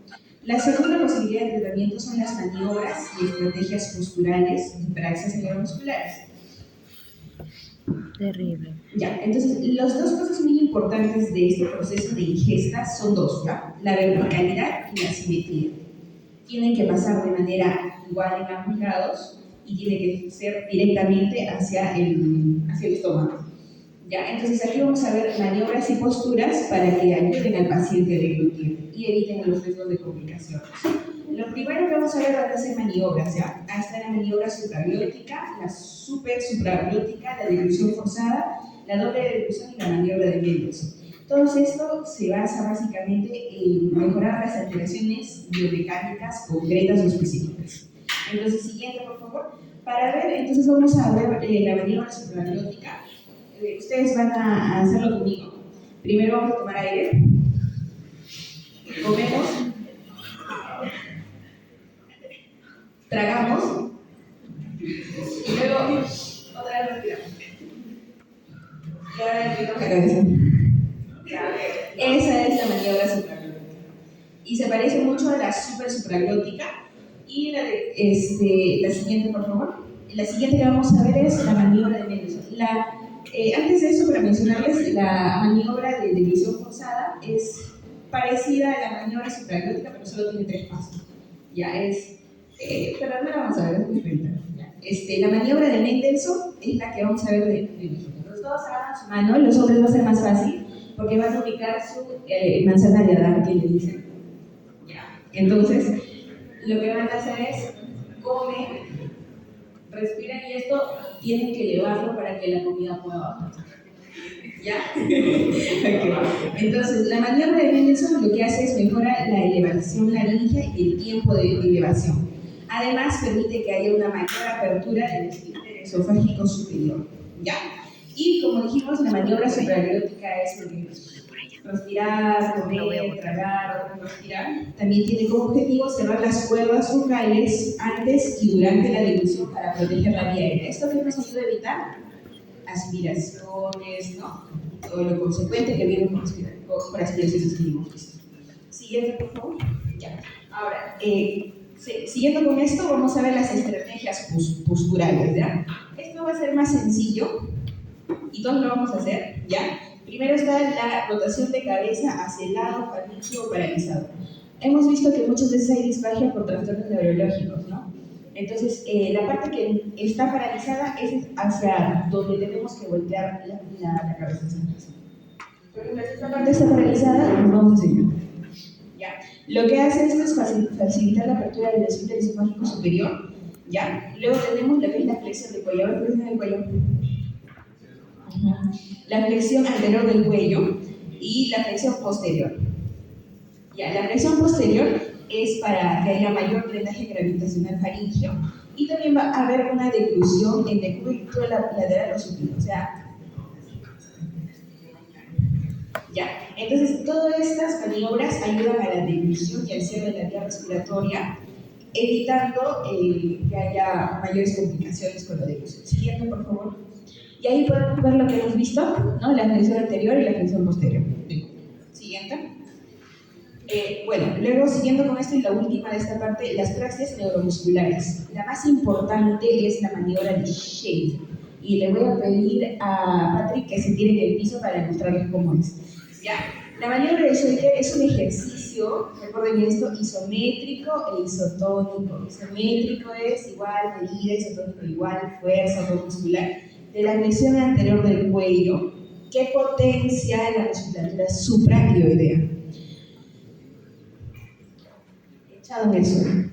La segunda posibilidad de tratamiento son las maniobras y estrategias posturales y praxias neuromusculares. Terrible. Ya, entonces, las dos cosas muy importantes de este proceso de ingesta son dos, ¿ya? La verticalidad y la simetría. Tienen que pasar de manera igual en ambos lados y tiene que ser directamente hacia el estómago. ¿Ya? Entonces aquí vamos a ver maniobras y posturas para que ayuden al paciente a deglutir y eviten los riesgos de complicaciones. Lo primero que vamos a ver van a ser maniobras, ¿ya? Ahí está la maniobra supraglótica, la supraglótica, la deglución forzada, la doble deglución y la maniobra de Mendelssohn. Todo esto se basa básicamente en mejorar las alteraciones biomecánicas concretas o específicas. Entonces, siguiente, por favor. Para ver, entonces vamos a ver la maniobra supraglótica. Ustedes van a hacerlo conmigo. Primero vamos a tomar aire. Comemos. Tragamos. Y luego, otra vez respiramos. Y ahora respiramos la cabeza. Esa es la maniobra supraglótica. Y se parece mucho a la supraglótica. Y la siguiente, por favor. La siguiente que vamos a ver es la maniobra de Mendelssohn. Antes de eso, para mencionarles, la maniobra de deglución forzada es parecida a la maniobra supraglótica, pero solo tiene 3 pasos. Ya pero no la vamos a ver, es muy diferente. La maniobra de Mendelssohn es la que vamos a ver de Mendelssohn. Los dos agarran su mano, los hombres va a ser más fácil, porque van a ubicar su manzana de Adán, que le dicen. Ya. Entonces, lo que van a hacer es comer, respiran y esto tienen que elevarlo para que la comida pueda bajar. ¿Ya? Okay. Entonces, la maniobra de Mendelssohn lo que hace es mejora la elevación laríngea y el tiempo de elevación. Además, permite que haya una mayor apertura del esfínter esofágico superior. ¿Ya? Y como dijimos, la maniobra supraglótica es respirar, comer, tragar, respirar. También tiene como objetivo cerrar las cuerdas vocales antes y durante la deglución para proteger la vía aérea. ¿Esto qué nos ayuda a evitar? Aspiraciones, ¿no? Todo lo consecuente que viene por aspiraciones que hemos visto. Siguiente, por favor. Ya. Ahora, siguiendo con esto, vamos a ver las estrategias posturales, ¿ya? Esto va a ser más sencillo y todos lo vamos a hacer, ¿ya? Primero está la rotación de cabeza hacia el lado, faríngeo o paralizado. Hemos visto que muchas veces hay disfagia por trastornos neurológicos, ¿no? Entonces, la parte que está paralizada es hacia donde tenemos que voltear la cabeza. Por ejemplo, si esta parte está paralizada, nos vamos a enseñar. ¿Ya? Lo que hace esto es facilitar la apertura del esfínter esofágico superior ¿ya? Luego tenemos lo que es la flexión del cuello. A ver, flexión del cuello. La flexión anterior del cuello y la flexión posterior. Ya, la flexión posterior es para que haya mayor drenaje gravitacional faríngeo y también va a haber una declusión en el cúbito lateral o supino, o sea, ya. Entonces, todas estas maniobras ayudan a la declusión y al cierre de la vía respiratoria, evitando que haya mayores complicaciones con la declusión. Siguiente, por favor. Y ahí podemos ver lo que hemos visto, ¿no? La flexión anterior y la flexión posterior. Siguiente. Bueno, luego siguiendo con esto y la última de esta parte, las praxias neuromusculares. La más importante es la maniobra de Shaker. Y le voy a pedir a Patrick que se tire en el piso para demostrarles cómo es. ¿Ya? La maniobra de Shaker es un ejercicio, recuerden esto, isométrico e isotónico. Isométrico es igual medida, isotónico igual fuerza muscular de la flexión anterior del cuello que potencia la musculatura supraglioidea. Echado en el suelo.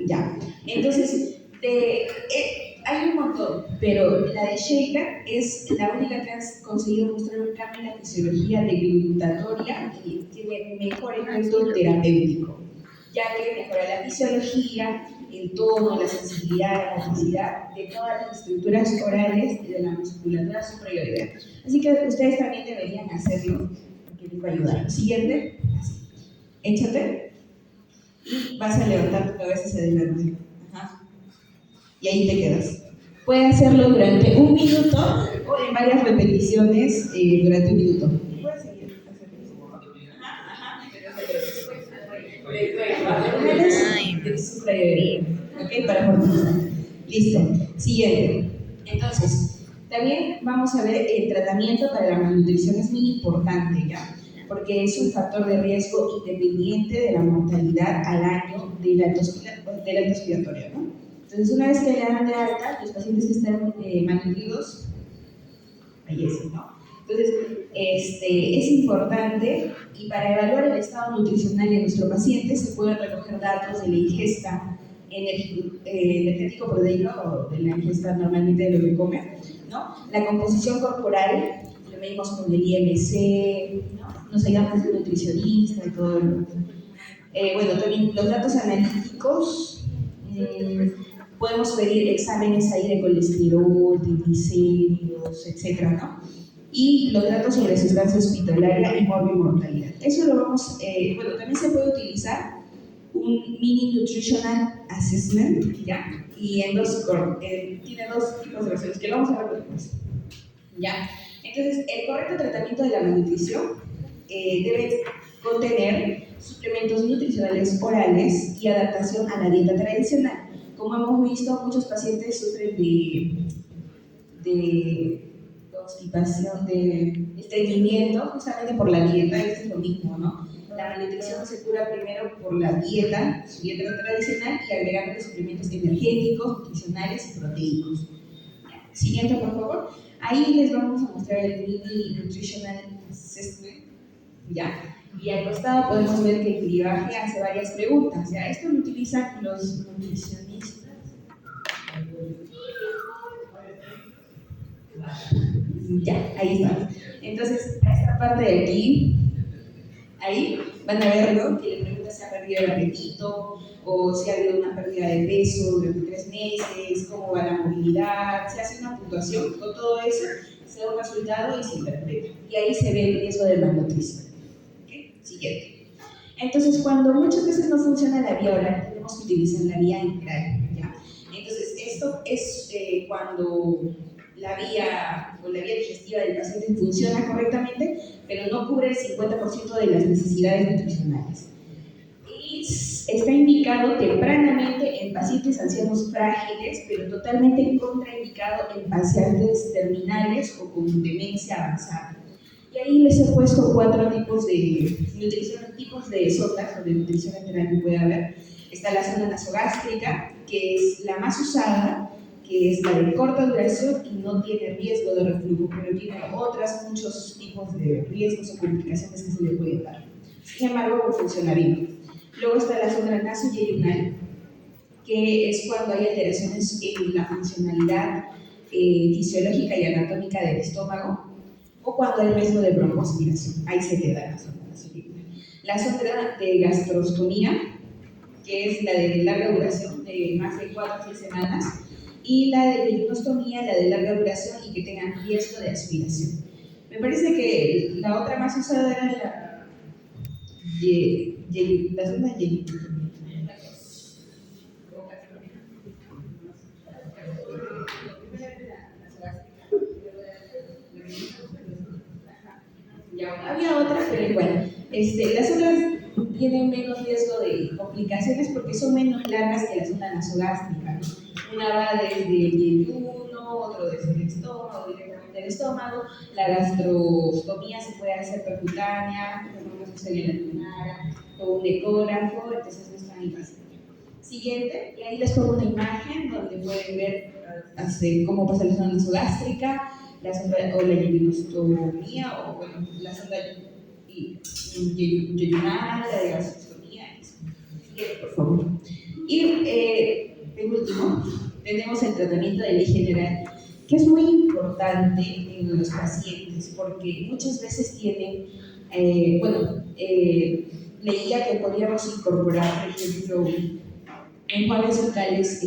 Ya, entonces hay un montón, pero la de Shaker es la única que ha conseguido mostrar un cambio en la fisiología deglutatoria y tiene mejor efecto terapéutico, ya que mejora la fisiología, el tono, la sensibilidad, la motricidad de todas las estructuras orales y de la musculatura supraglioidea. Así que ustedes también deberían hacerlo, porque les va a ayudar. Siguiente, échate y vas a levantar tu cabeza hacia adelante. Ajá. Y ahí te quedas. Pueden hacerlo durante 1 minuto o en varias repeticiones durante 1 minuto. Puedes seguir ¿ok? Para fortalecer. Listo. Siguiente. Entonces, también vamos a ver el tratamiento para la malnutrición. Es muy importante, ¿ya? Porque es un factor de riesgo independiente de la mortalidad al año del alto respiratorio, ¿no? Entonces, una vez que le dan de alta, los pacientes que están malnutridos fallecen, ¿no? Entonces, es importante, y para evaluar el estado nutricional de nuestro paciente se pueden recoger datos de la ingesta energético proteico o de la ingesta normalmente de lo que come, ¿no? La composición corporal, lo medimos con el IMC, ¿no? Nos ayudamos de nutricionista y todo. Bueno, también los datos analíticos, podemos pedir exámenes ahí de colesterol, triglicéridos, etcétera, ¿no? Y los datos sobre sustancia hospitalaria y morbimortalidad. Eso lo vamos, bueno, también se puede utilizar un mini nutritional assessment, ¿ya? Y tiene 2 tipos de versiones que lo vamos a ver después, ¿ya? Entonces, el correcto tratamiento de la malnutrición debe contener suplementos nutricionales orales y adaptación a la dieta tradicional. Como hemos visto, muchos pacientes sufren de constipación, de estreñimiento, justamente por la dieta. Es lo mismo, ¿no? La malnutrición se cura primero por la dieta, su dieta tradicional, y agregando suplementos energéticos, nutricionales y proteicos. Siguiente, por favor. Ahí les vamos a mostrar el mini nutritional assessment, ¿ya? Y al costado podemos ver que el clivaje hace varias preguntas, ¿ya? Esto lo utilizan los nutricionistas. Ya, ahí está. Entonces, a esta parte de aquí, ahí van a ver, ¿no? Que le pregunta si ha perdido el apetito o si ha habido una pérdida de peso durante 3 meses, cómo va la movilidad. Se hace una puntuación con todo eso, se da un resultado y se interpreta. Y ahí se ve el riesgo de malnutrición. ¿Okay? Siguiente. Entonces, cuando muchas veces no funciona la vía oral, tenemos que utilizar la vía integral, ¿ya? Entonces, esto es cuando la vía digestiva del paciente funciona correctamente, pero no cubre el 50% de las necesidades nutricionales. Y está indicado tempranamente en pacientes ancianos frágiles, pero totalmente contraindicado en pacientes terminales o con demencia avanzada. Y ahí les he puesto 4 tipos de nutrición, tipos de zonas o de nutrición enteral que puede haber. Está la zona nasogástrica, que es la más usada, que es la de corta duración y no tiene riesgo de reflujo, pero tiene muchos tipos de riesgos o complicaciones que se le pueden dar. Sin embargo, funciona bien. Luego está la sonda nasoyeyunal, que es cuando hay alteraciones en la funcionalidad fisiológica y anatómica del estómago, o cuando hay riesgo de broncoaspiración. Ahí se queda la sonda nasoyeyunal. La sonda de gastrostomía, que es la de larga duración, de más de 4 o 6 semanas, y la de yeyunostomía, la de larga duración y que tengan riesgo de aspiración. Me parece que la otra más usada era la sonda yeyunostomía. Había otra, pero igual. Las otras tienen menos riesgo de complicaciones porque son menos largas que la sonda nasogástrica, ¿no? Una va desde el yeyuno, otro desde el estómago, directamente del estómago. La gastrostomía se puede hacer percutánea, como se hace en la lunara, o un ecógrafo, entonces no es tan invasivo. Siguiente, y ahí les pongo una imagen donde pueden ver cómo pasa la sonda nasogástrica, la sonda o la yeyunostomía, o bueno, la sonda yeyunal, la de gastrostomía. Siguiente, por favor. Y de último, tenemos el tratamiento de ley general, que es muy importante en los pacientes, porque muchas veces tienen, leía que podríamos incorporar, por ejemplo, enjuagues bucales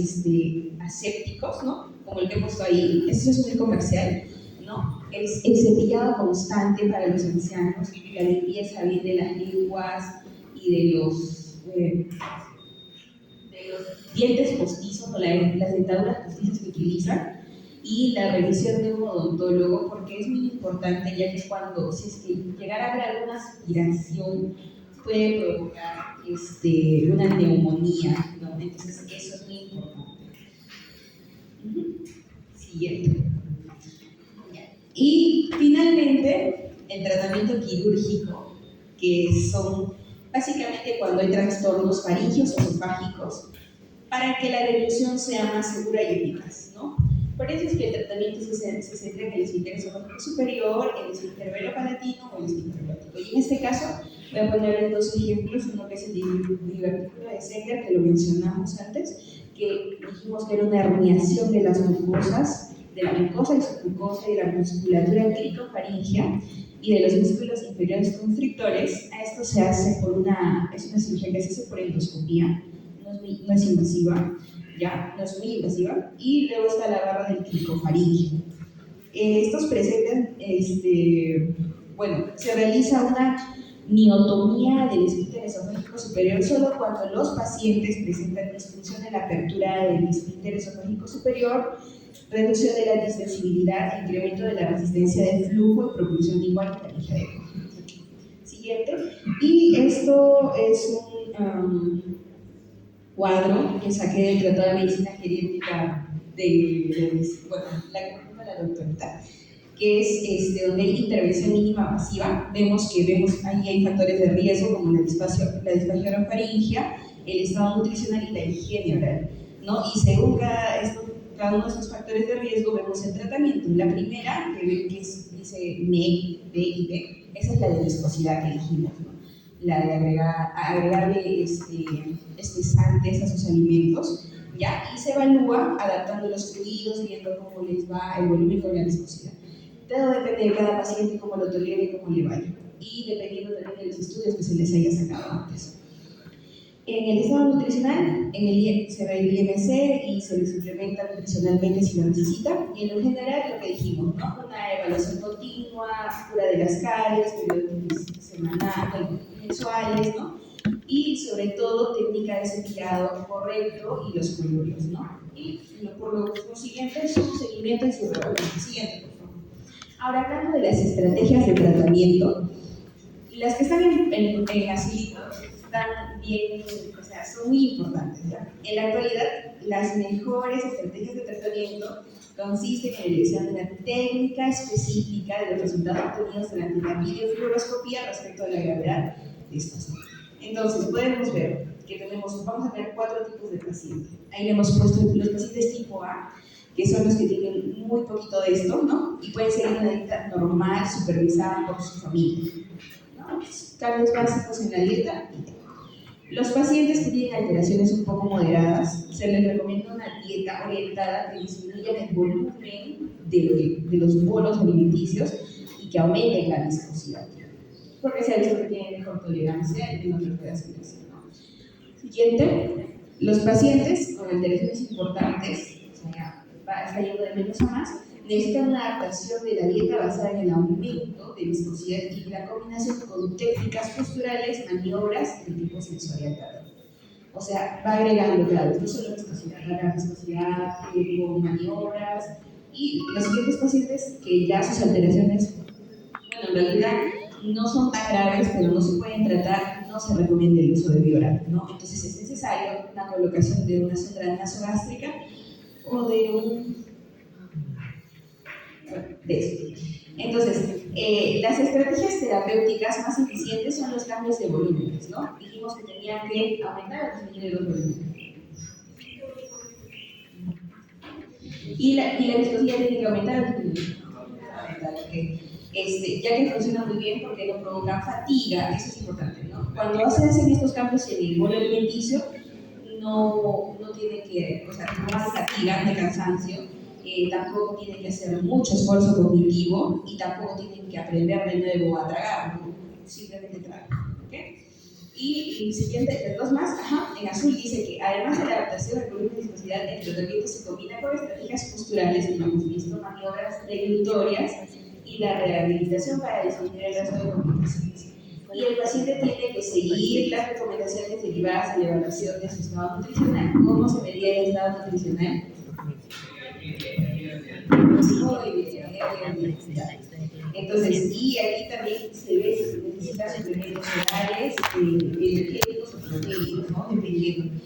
asépticos, ¿no? Como el que he puesto ahí, esto es muy comercial, ¿no? El cepillado constante para los ancianos, la limpieza bien de las lenguas y de los dientes postizos o las dentaduras postizas que utilizan, y la revisión de un odontólogo, porque es muy importante, ya que cuando, si es que llegara a haber alguna aspiración, puede provocar una neumonía, ¿no? Entonces eso es muy importante. Siguiente. Y finalmente, el tratamiento quirúrgico, que son básicamente cuando hay trastornos faringios o esofágicos, para que la devolución sea más segura y eficaz, ¿no? Por eso es que el tratamiento se centra en el esfínter esofágico superior, el esfínter velopalatino o el esfínter glótico. Y en este caso, voy a poner dos ejemplos, uno que es el divertículo de Senger, que lo mencionamos antes, que dijimos que era una herniación de las mucosas, de la mucosa y submucosa y de la musculatura cricofaringea y de los músculos inferiores constrictores. A esto se hace es una cirugía que se hace por endoscopía, no es invasiva, ya, no es muy invasiva, y luego está la barra del cricofaringeo. Estos presentan, se realiza una miotomía del esfínter esofágico superior solo cuando los pacientes presentan disfunción en la apertura del esfínter esofágico superior, reducción de la distensibilidad, incremento de la resistencia de flujo y propulsión igual que la faringe de cojo. Siguiente. Y esto es un cuadro que saqué del Tratado de Medicina Geriátrica la doctorita, que es donde hay intervención mínima masiva. Vemos ahí hay factores de riesgo como la disfagia orofaringea, el estado nutricional y la higiene oral, ¿no? Y según cada uno de esos factores de riesgo vemos el tratamiento. La primera, que ven que dice MEI, B y B, esa es la de viscosidad que dijimos, ¿no? La de agregarle espesantes a sus alimentos, ¿ya? Y se evalúa adaptando los fluidos, viendo cómo les va el volumen con la viscosidad. Todo depende de cada paciente, cómo lo tolere y cómo le vaya. Y dependiendo también de los estudios que se les haya sacado antes. En el estado nutricional, se ve el IMC y se les suplementa nutricionalmente si lo necesita. Y en lo general, lo que dijimos, ¿no? Una evaluación continua, cura de las caries, periodos semanales, mensuales, ¿no? Y sobre todo, técnica de cepillado correcto y los colurios, ¿no? Y por lo siguiente, su seguimiento y su revolución. Siguiente, por favor. Ahora, hablando de las estrategias de tratamiento, las que están en azulito están bien, son muy importantes, ¿ya? En la actualidad, las mejores estrategias de tratamiento consisten en la elección de una técnica específica de los resultados obtenidos durante la videofluoroscopía respecto a la gravedad de estos. Entonces, podemos ver que vamos a tener 4 tipos de pacientes. Ahí le hemos puesto los pacientes tipo A, que son los que tienen muy poquito de esto, ¿no? Y pueden seguir una dieta normal, supervisada por su familia, ¿no? Cambios básicos en la dieta. Los pacientes que tienen alteraciones un poco moderadas, se les recomienda una dieta orientada que disminuya el volumen de los bolos alimenticios y que aumente la viscosidad, porque se ha visto que tienen mejor tolerancia y menos respiración, ¿no? Siguiente, los pacientes con alteraciones importantes, o sea, está yendo de menos a más, necesitan una adaptación de la dieta basada en el aumento de viscosidad y la combinación con técnicas posturales, maniobras de tipo sensorial. O sea, va agregando, claro, no solo viscosidad, la viscosidad con maniobras, y los siguientes pacientes que ya sus alteraciones, bueno, en realidad no son tan graves, pero no se pueden tratar, no se recomienda el uso de bioral, ¿no? Entonces es necesario una colocación de una sonda nasogástrica o de un... de esto. Entonces, las estrategias terapéuticas más eficientes son los cambios de volúmenes, ¿no? Dijimos que tenían que aumentar o disminuir los volúmenes. Y la viscosidad tiene que aumentar o disminuir. Ya que funciona muy bien porque no provoca fatiga, eso es importante, ¿no? Cuando se hacen estos cambios en el bolo alimenticio, no tiene que, o sea, no hay fatiga, no hay cansancio, tampoco tienen que hacer mucho esfuerzo cognitivo y tampoco tienen que aprender de nuevo a tragar, ¿no? Simplemente tragan, ¿ok? Y siguiente, dos más, en azul dice que además de la adaptación al volumen de viscosidad, el tratamiento se combina con estrategias posturales, que hemos visto, maniobras deglutorias y la rehabilitación para disminuir el resto de complicaciones. Y el paciente tiene que seguir las recomendaciones derivadas de la evaluación de su estado nutricional. ¿Cómo se medía el estado nutricional? Entonces, y aquí también se ve si se necesitan suplementos orales, energéticos o proteínos, ¿no? Dependiendo.